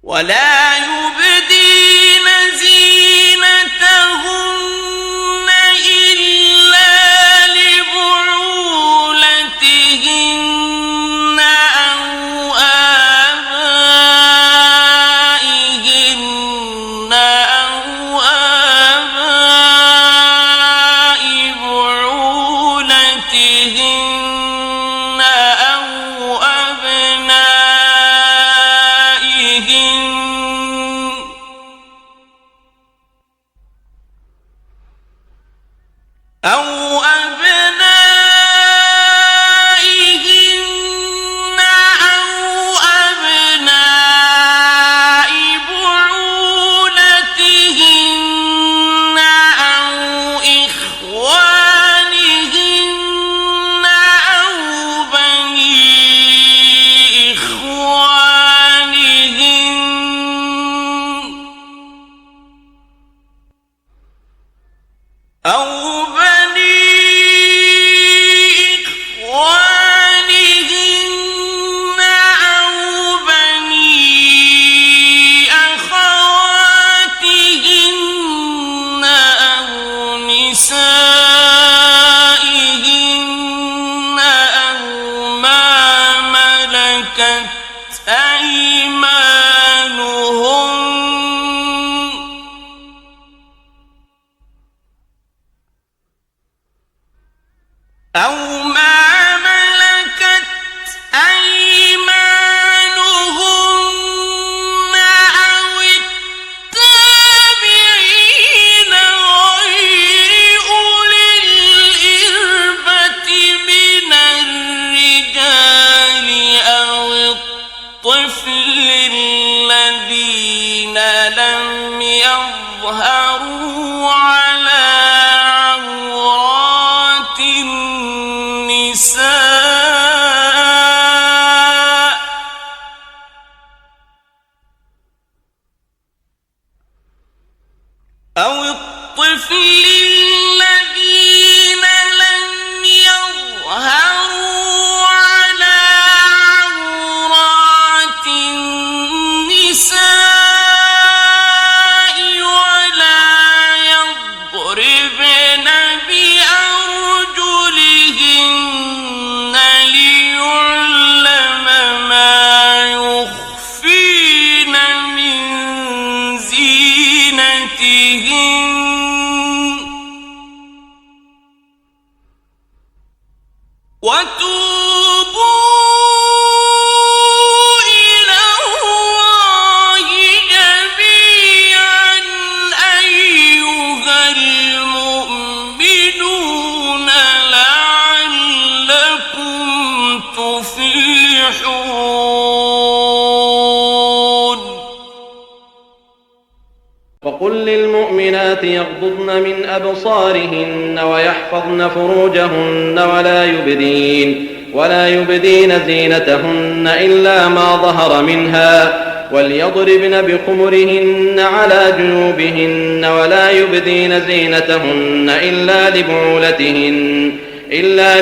ولا يبدين زينتهن إلا لبعولتهن أو آبائهن أو آباء بعولتهن أو أبنائهن أو أبناء بعولتهن أو إخوانهن أو بني إخوانهن أو بني إخوانهن أو بني أخواتهن أو نسائهن أو ما ملكت أيمانهن أو ما ملكت أيمانهن أو التابعين غير أولي الإربة من الرجال أو الطفل الذين لم يظهروا على عورات النساء أو الطفل الذين لم يظهروا على عورات النساء ولا يضربن بأرجلهن ليعلم ما يخفين من زينتهن وتوبوا إلى الله جميعا أيها المؤمنون لعلكم تفلحون. وقل للمؤمنات يغضضن من أبصارهن ويحفظن فروجهن ولا يبدين زينتهن إلا ما ظهر منها وليضربن بخمرهن على جيوبهن ولا يبدين زينتهن إلا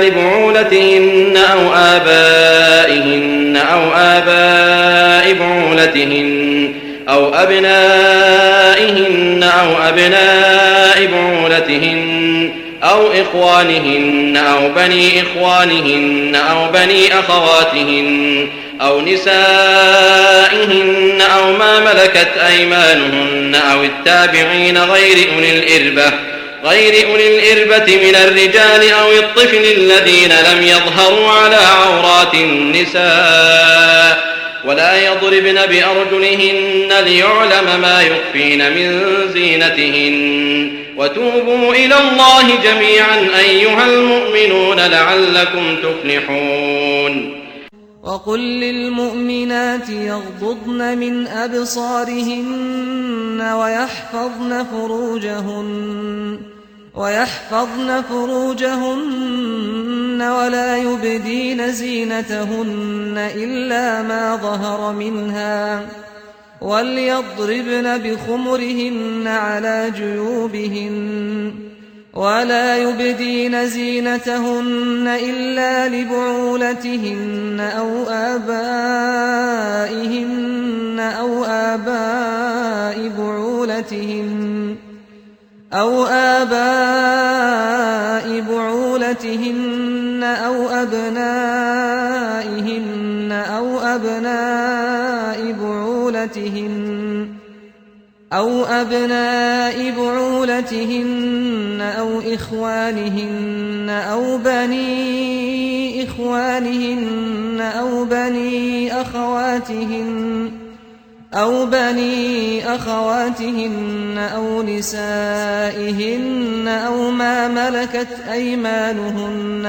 لبعولتهن أو آبائهن أو آباء بعولتهن أو أبنائهن أو أبناء بعولتهن أو إخوانهن أو بني إخوانهن أو بني أخواتهن أو نسائهن أو ما ملكت أيمانهن أو التابعين غير أولي الإربة من الرجال أو الطفل الذين لم يظهروا على عورات النساء ولا يضربن بأرجلهن ليعلم ما يخفين من زينتهن وتوبوا إلى الله جميعا أيها المؤمنون لعلكم تفلحون. وقل للمؤمنات يغضضن من أبصارهن ويحفظن فروجهن ولا يبدين زينتهن إلا ما ظهر منها وليضربن بخمرهن على جيوبهن ولا يبدين زينتهن إلا لبعولتهن أو آبائهن أو آباء أو آباء بعولتهن أو أبنائهن أو أبناء بعولتهن أو إخوانهن أو بني إخوانهن أو بني أخواتهن أو نسائهن أو ما ملكت أيمانهن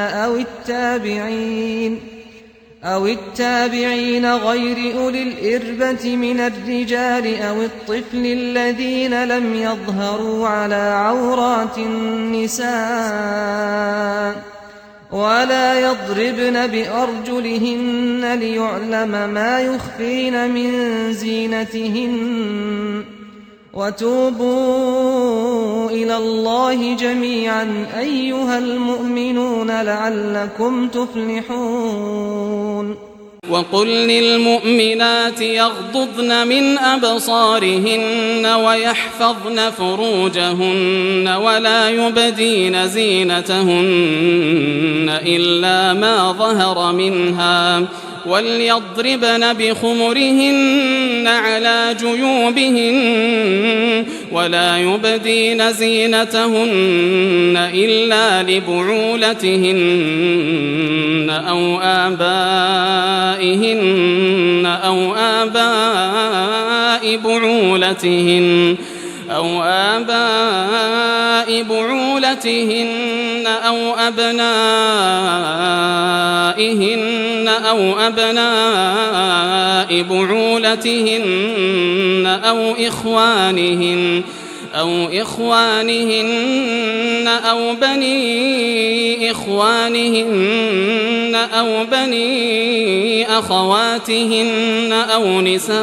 أو التابعين غير أولي الإربة من الرجال أو الطفل الذين لم يظهروا على عورات النساء ولا يضربن بأرجلهن ليعلم ما يخفين من زينتهن وتوبوا إلى الله جميعا أيها المؤمنون لعلكم تفلحون وقل للمؤمنات يغضضن من أبصارهن ويحفظن فروجهن ولا يبدين زينتهن إلا ما ظهر منها وليضربن بخمرهن على جيوبهن ولا يبدين زينتهن إلا لبعولتهن أو آبائهن أو آباء بعولتهن أو أبنائهن أو أبناء بعولتهن أو إخوانهن أو بني إخوانهن أو بني أخواتهن أو نسائهن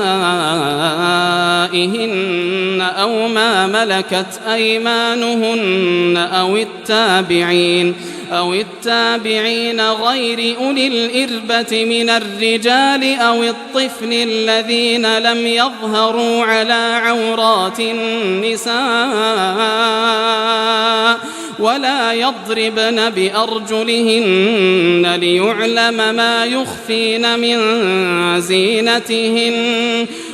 أو ما ملكت أيمانهن أو التابعين غير أولي الإربة من الرجال أو الطفل الذين لم يظهروا على عورات النساء ولا يضربن بأرجلهن ليعلم ما يخفين من زينتهن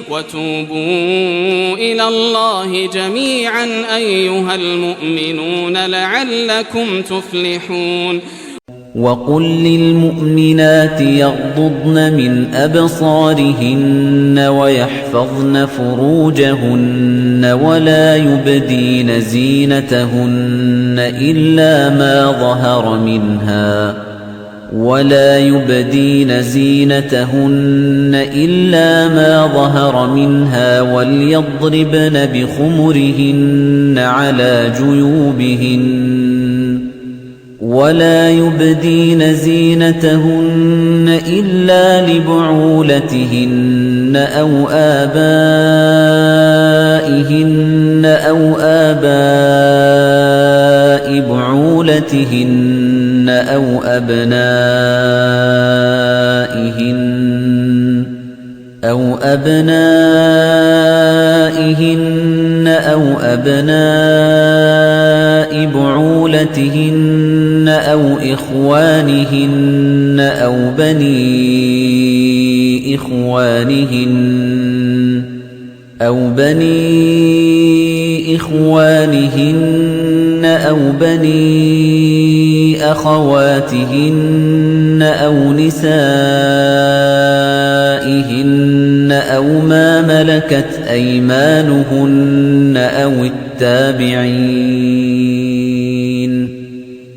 وتوبوا إلى الله جميعا أيها المؤمنون لعلكم تفلحون وقل للمؤمنات يغضضن من أبصارهن ويحفظن فروجهن ولا يبدين زينتهن إلا ما ظهر منها وليضربن بخمرهن على جيوبهن ولا يبدين زينتهن إلا لبعولتهن أو آبائهن أو آباء بعولتهن أو أبنائهن أو بعولتهن أو إخوانهن أو بني إخوانهن أو بني أخواتهن أو نسائهن أو ما ملكت أيمانهن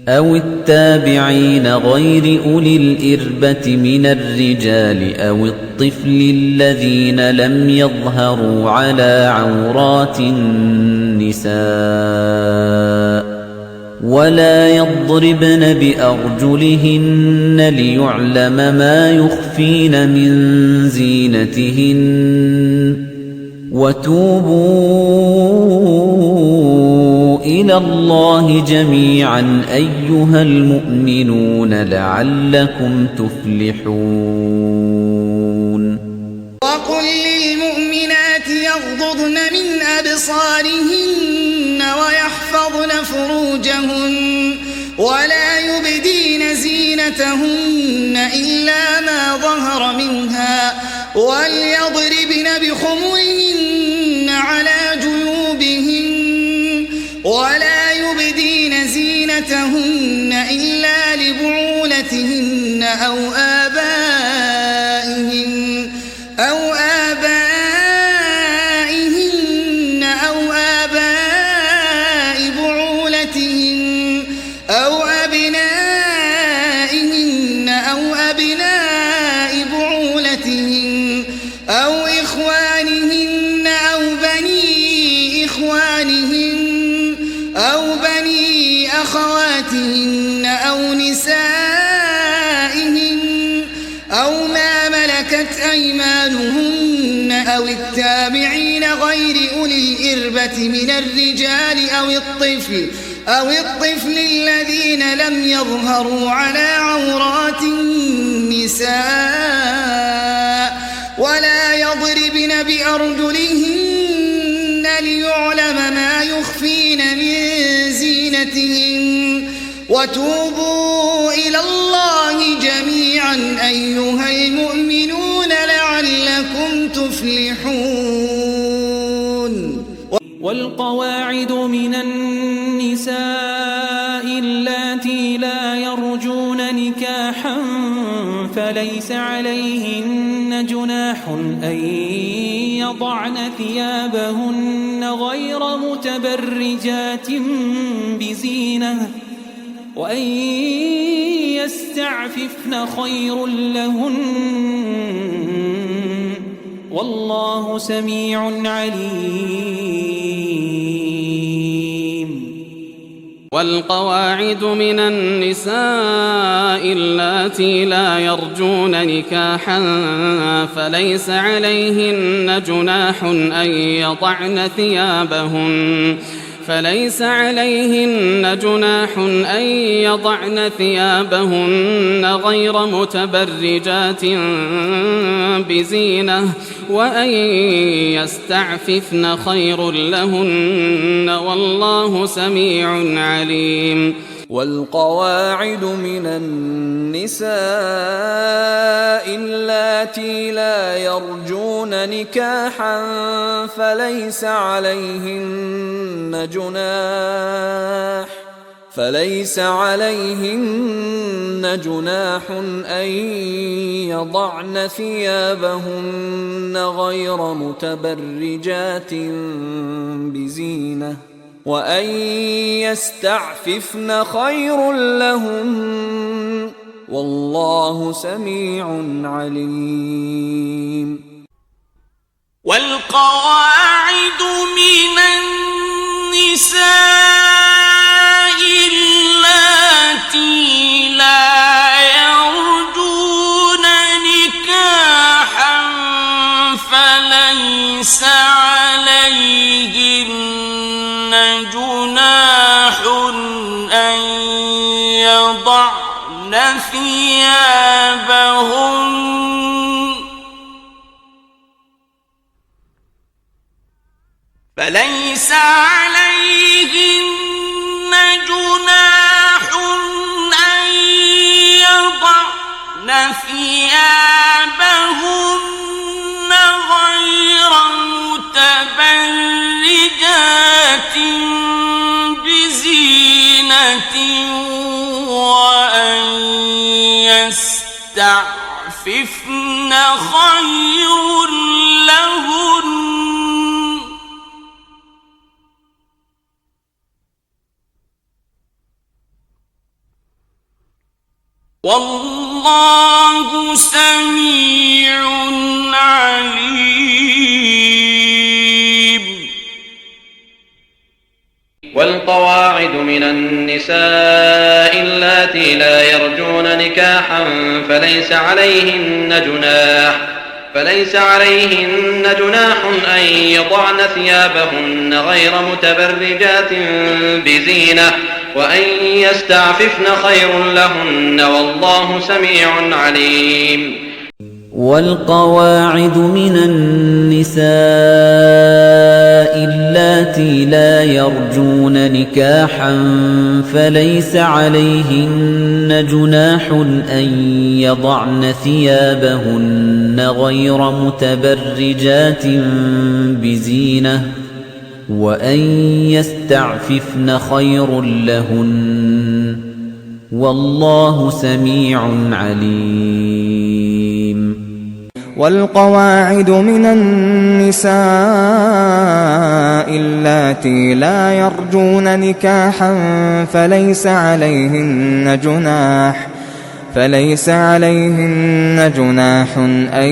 أو التابعين غير أولي الإربة من الرجال أو الطفل الذين لم يظهروا على عورات النساء ولا يضربن بأرجلهن ليعلم ما يخفين من زينتهن وتوبوا إلى الله جميعا أيها المؤمنون لعلكم تفلحون وقل للمؤمنات يغضضن من أبصارهن ويحفظن زينتهن إلا ما ظهر منها وليضربن بخمرهن على جيوبهن ولا يبدين زينتهن إلا لبعولتهن أو آبائهن أو آباء بعولتهن أو أبنائهن أو أبناء بعولتهن أو إخوانهن أو بني إخوانهن أو بني أخواتهن أو نسائهن أو ما ملكت أيمانهن أو التابعين غير أولي الإربة من الرجال أو الطفل الذين لم يظهروا على عورات النساء ولا يضربن بأرجلهن ليعلم ما يخفين من زينتهن وتوبوا إلى الله جميعا أيها المؤمنون لعلكم تفلحون. والقواعد من النساء اللاتي لا يرجون نكاحا فليس عليهن جناح أن يضعن ثيابهن غير متبرجات بزينة وأن يستعففن خير لهن والله سميع عليم. والقواعد من النساء اللاتي لا يرجون نكاحا فليس عليهن جناح أن يضعن ثيابهن غير متبرجات بزينة وأن يستعففن خير لهن والله سميع عليم. والقواعد من النساء اللاتي لا يرجون نكاحا فليس عليهن جناح أن يضعن ثيابهن غير متبرجات بزينة وأن يستعففن خير لهن والله سميع عليم. والقواعد من النساء اللاتي لا يرجون نكاحا فليس عليهن جناح أن يضعن ثيابهن فليس عليهن جناح أن يضعن ثيابهن غير متبرجات بزينة وأن يستعففن خير لهن والله سميع عليم. والقواعد من النساء اللاتي لا يرجون نكاحا فليس عليهن جناح أن يضعن ثيابهن غير متبرجات بزينة وأن يستعففن خير لهن والله سميع عليم. والقواعد من النساء اللاتي لا يرجون نكاحا فليس عليهن عليهن جناح أن يضعن ثيابهن غير متبرجات بزينة وأن يستعففن خير لهن والله سميع عليم. والقواعد من النساء اللاتي لا يرجون نكاحا فليس عليهن جناح أن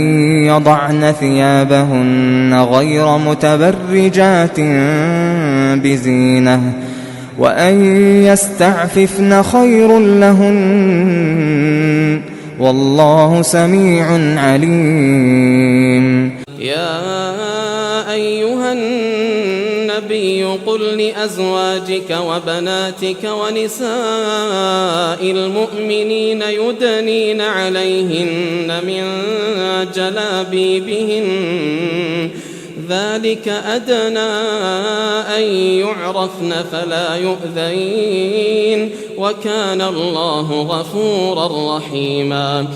يضعن ثيابهن غير متبرجات بزينة وأن يستعففن خير لهن والله سميع عليم. يا أيها النبي قل لأزواجك وبناتك ونساء المؤمنين يدنين عليهن من جلابيبهن ذلك أدنى أن يعرفن فلا يؤذين وكان الله غفورا رحيما.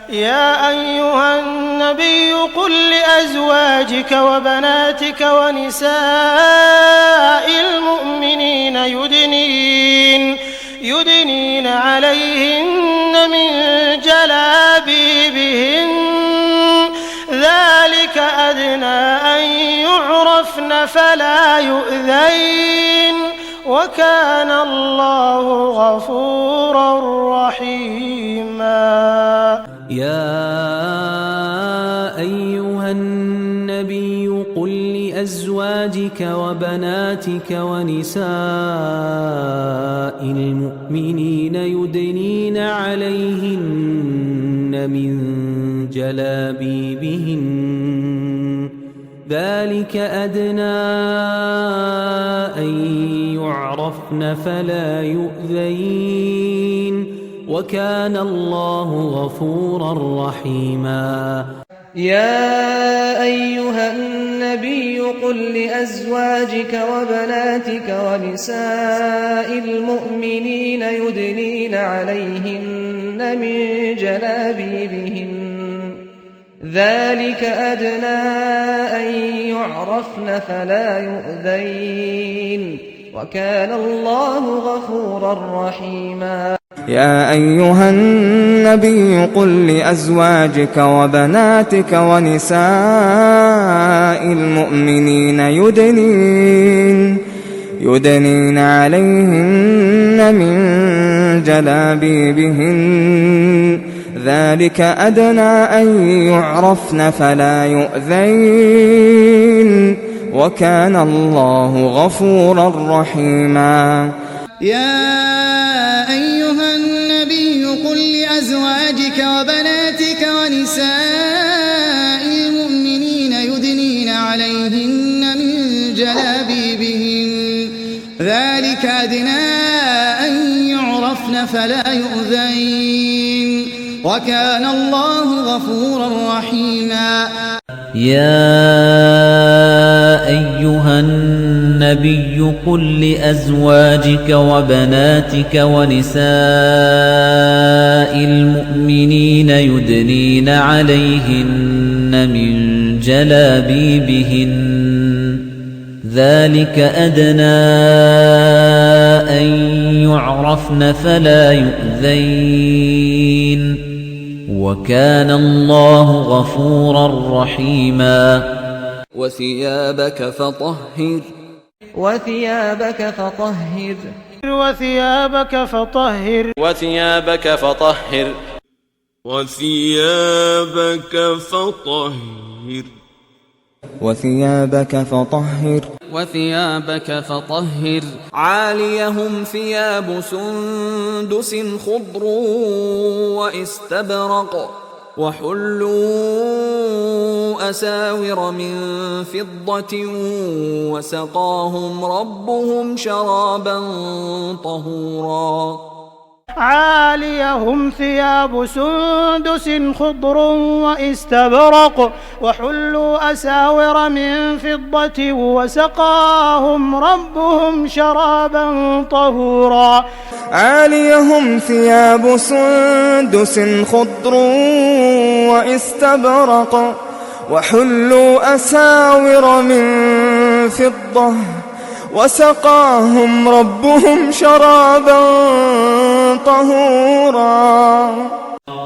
يا أيها النبي قل لأزواجك وبناتك ونساء المؤمنين يدنين عليهن من جلابيبهن ذلك أدنى أن يعرفن فلا يؤذين وكان الله غفورا رحيما. يا أيها النبي قل لأزواجك وبناتك ونساء المؤمنين يدنين عليهن من جلابيبهن ذلك أدنى أن يعرفن فلا يؤذين وكان الله غفورا رحيما. يا أيها النبي قل لأزواجك وبناتك ونساء المؤمنين يدنين عليهن من جلابيبهن ذلك أدنى أن يعرفن فلا يؤذين وكان الله غفورا رحيما. يا أيها النبي قل لأزواجك وبناتك ونساء المؤمنين يدنين عليهن من جلابيبهن ذلك أدنى أن يعرفن فلا يؤذين وكان الله غفورا رحيما. يا أيها النبي قل لأزواجك وبناتك ونساء المؤمنين يدنين عليهن من جلابيبهن ذلك أدنى أن يعرفن فلا يؤذين وكان الله غفورا رحيما. يا أيها النبي قل لأزواجك وبناتك ونساء المؤمنين يدنين عليهن من جلابيبهن ذلك أدنى أن يعرفن فلا يؤذين وكان الله غفورا رحيما. وثيابك فطهر وثيابك فطهر وثيابك فطهر وثيابك فطهر وثيابك فطهر وثيابك فطهر وثيابك فطهر عاليهم ثياب سندس خضر واستبرق وحلوا أساور من فضة وسقاهم ربهم شرابا طهورا. عاليهم ثياب سندس خضر واستبرق وحلوا أساور من فضة وسقاهم ربهم شرابا طهورا عاليهم ثياب سندس خضر واستبرق وحلوا أساور من فضة وسقاهم ربهم شرابا طهورا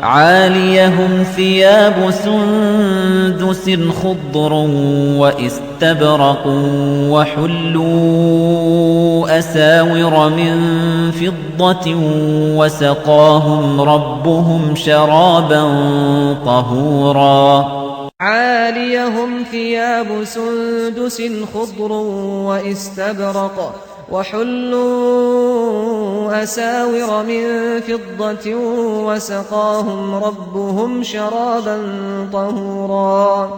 عاليهم ثياب سندس خضر واستبرق وحلوا أساور من فضة وسقاهم ربهم شرابا طهورا عاليهم ثياب سندس خضر واستبرق وحلوا أساور من فضة وسقاهم ربهم شرابا طهورا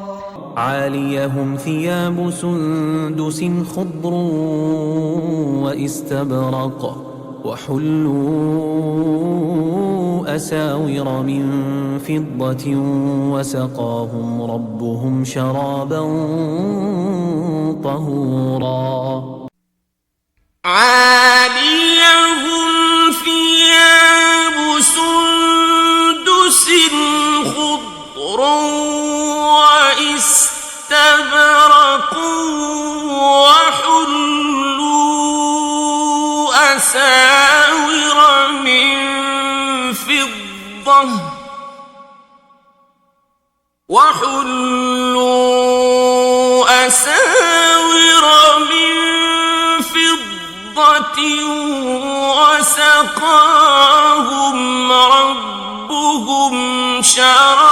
عاليهم ثياب سندس خضر واستبرق وحلوا أساور من فضة وسقاهم ربهم شرابا طهورا عاليهم ثياب سندس خضر واستبرق وحلوا أساور من فضة وسقاهم ربهم شرابا